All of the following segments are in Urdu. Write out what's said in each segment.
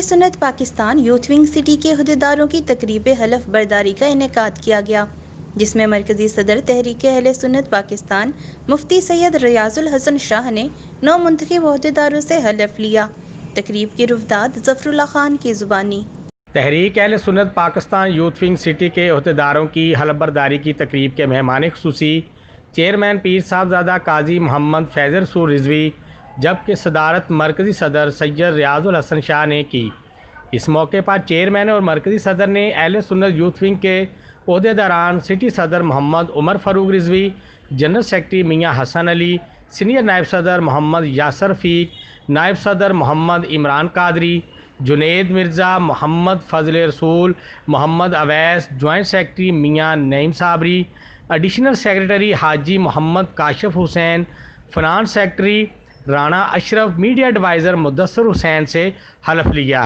اہل سنت پاکستان یوتھ ونگ سٹی کے عہدیداروں کی تقریب حلف برداری کا انعقاد کیا گیا، جس میں مرکزی صدر تحریک اہل سنت پاکستان مفتی سید ریاض الحسن شاہ نے 9 منتخب عہدیداروں سے حلف لیا۔ تقریب کی رفداد ظفر اللہ خان کی زبانی۔ تحریک اہل سنت پاکستان یوتھ ونگ سٹی کے عہدیداروں کی حلف برداری کی تقریب کے مہمان خصوصی چیئرمین پیر صاحبزادہ قاضی محمد فیض رسول رضوی، جبکہ صدارت مرکزی صدر سید ریاض الحسن شاہ نے کی۔ اس موقع پر چیئرمین اور مرکزی صدر نے اہل سنت یوتھ ونگ کے عہدیداران سٹی صدر محمد عمر فاروق رضوی، جنرل سیکرٹری میاں حسن علی، سینئر نائب صدر محمد یاسر رفیق، نائب صدر محمد عمران قادری، جنید مرزا، محمد فضل رسول، محمد اویس، جوائنٹ سیکرٹری میاں نعیم صابری، ایڈیشنل سیکرٹری حاجی محمد کاشف حسین، فنانس سیکرٹری رانا اشرف، میڈیا ایڈوائزر مدثر حسین سے حلف لیا۔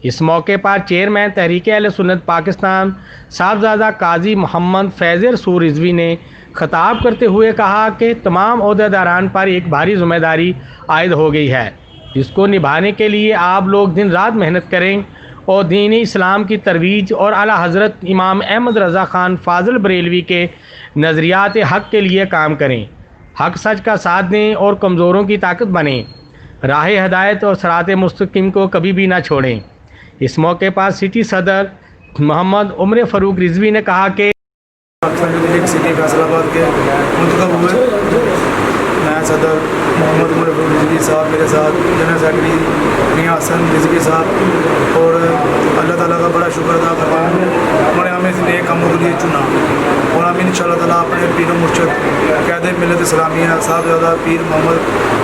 اس موقع پر چیئرمین تحریک اہل سنت پاکستان صاحبزادہ قاضی محمد فیض رسول رضوی نے خطاب کرتے ہوئے کہا کہ تمام عہدیداران پر ایک بھاری ذمہ داری عائد ہو گئی ہے، جس کو نبھانے کے لیے آپ لوگ دن رات محنت کریں اور دین اسلام کی ترویج اور اعلیٰ حضرت امام احمد رضا خان فاضل بریلوی کے نظریات حق کے لیے کام کریں، حق سچ کا ساتھ دیں اور کمزوروں کی طاقت بنیں، راہ ہدایت اور صراط مستقیم کو کبھی بھی نہ چھوڑیں۔ اس موقع پر سٹی صدر محمد عمر فاروق رضوی نے کہا کہ سٹی فیصل آباد کے منتخب ہوئے نیا صدر محمد عمر فاروق رضوی صاحب، میرے ساتھ جنرل سیکرٹری میاں حسن رضوی صاحب، اور اللہ تعالیٰ کا بڑا شکر ادا کرتا ہوں، انہوں نے ہمیں اس نیک کاموں کے لیے چنا، اور ہم ان شاء اللہ تعالیٰ اپنے پیر و مرشد قائد ملت اسلامیہ صاحبزادہ پیر محمد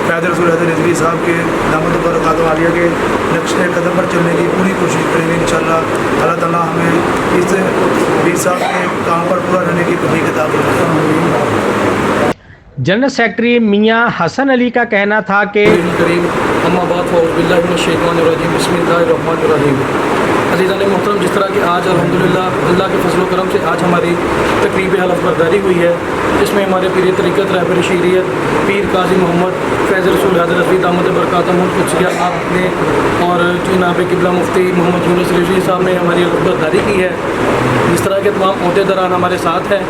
فیض رسول حیدر رضوی صاحب کے دامت و برکات عالیہ کے نقش قدم پر چلنے کی پوری کوشش کریں گے انشاءاللہ۔ اللہ تعالیٰ ہمیں اس پیر صاحب کے کام پر پورا رہنے کی توفیق عطا فرمائے۔ جنرل سیکرٹری میاں حسن علی کا کہنا تھا کہ اما بعد فاعوذ باللہ من الشیطان الرجیم، بسم اللہ الرحمن الرحیم۔ عزیزان محترم، جس طرح کہ آج الحمدللہ اللہ کے فضل و کرم سے آج ہماری تقریب حلف برداری ہوئی ہے، جس میں ہمارے پیر طریقت رہبر شریعت پیر قاضی محمد فیض رسول حیدر رضوی دامت برکاتہ قدسیہ آپ نے اور جناب قبلہ مفتی محمد یونس رضوی صاحب نے ہماری حلف برداری کی ہے، جس طرح کے تمام عہدیداران ہمارے ساتھ ہیں،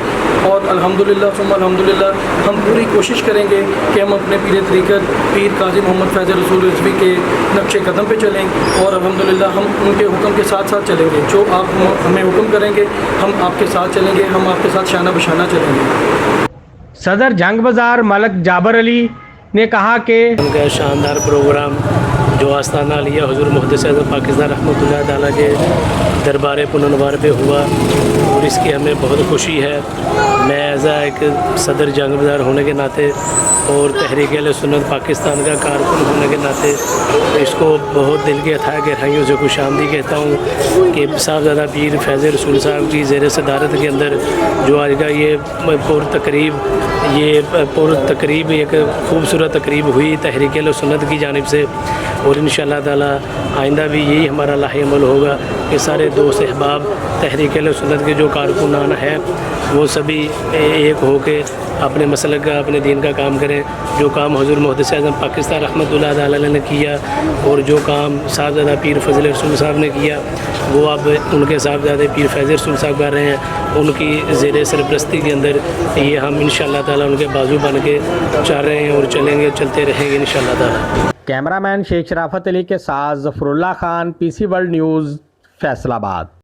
اور الحمدللہ ثم الحمدللہ ہم پوری کوشش کریں گے کہ ہم اپنے پیر طریقت پیر قاضی محمد فیض رسول رضوی کے نقش قدم پہ چلیں، اور الحمدللہ ہم ان کے حکم کے ساتھ ساتھ چلیں گے، جو آپ ہمیں حکم کریں گے ہم آپ کے ساتھ چلیں گے، ہم آپ کے ساتھ شانہ بشانہ چلیں گے۔ صدر جنگ بازار ملک جابر علی نے کہا کہ ان کا شاندار پروگرام جو آستانہ علیہ حضور محدث اعظم پاکستان رحمۃ اللہ تعالیٰ کے دربار پننوار پہ ہوا، اور اس کی ہمیں بہت خوشی ہے۔ میں ایز ایک صدر جنگ بازار ہونے کے ناطے اور تحریک اہل سنت پاکستان کا کارکن ہونے کے ناطے اس کو بہت دل کی اتھاہ گہرائیوں سے خوش آمدید کہتا ہوں کہ صاحبزادہ پیر فیض رسول صاحب کی زیر صدارت کے اندر جو آج کا یہ تقریب ایک خوبصورت تقریب ہوئی تحریک اہل سنت کی جانب سے، اور انشاءاللہ تعالی آئندہ بھی یہی ہمارا لاہ عمل ہوگا کہ سارے دوست احباب تحریک اہل سنت کے جو کارکنان ہیں وہ سبھی ایک ہو کے اپنے مسلک کا اپنے دین کا کام کریں، جو کام حضور محدث اعظم پاکستان رحمۃ اللہ تعالیٰ نے کیا اور جو کام صاحبزادہ پیر فضل رسول صاحب نے کیا وہ اب ان کے صاحبزادے پیر فیض رسول صاحب کر رہے ہیں، ان کی زیر سرپرستی کے اندر یہ ہم انشاءاللہ تعالیٰ ان کے بازو بن کے چل رہے ہیں اور چلیں گے، چلتے رہیں گے انشاءاللہ تعالیٰ۔ کیمرہ مین شیخ شرافت علی کے ساتھ ظفر اللہ خان، پی سی ورلڈ نیوز، فیصل آباد۔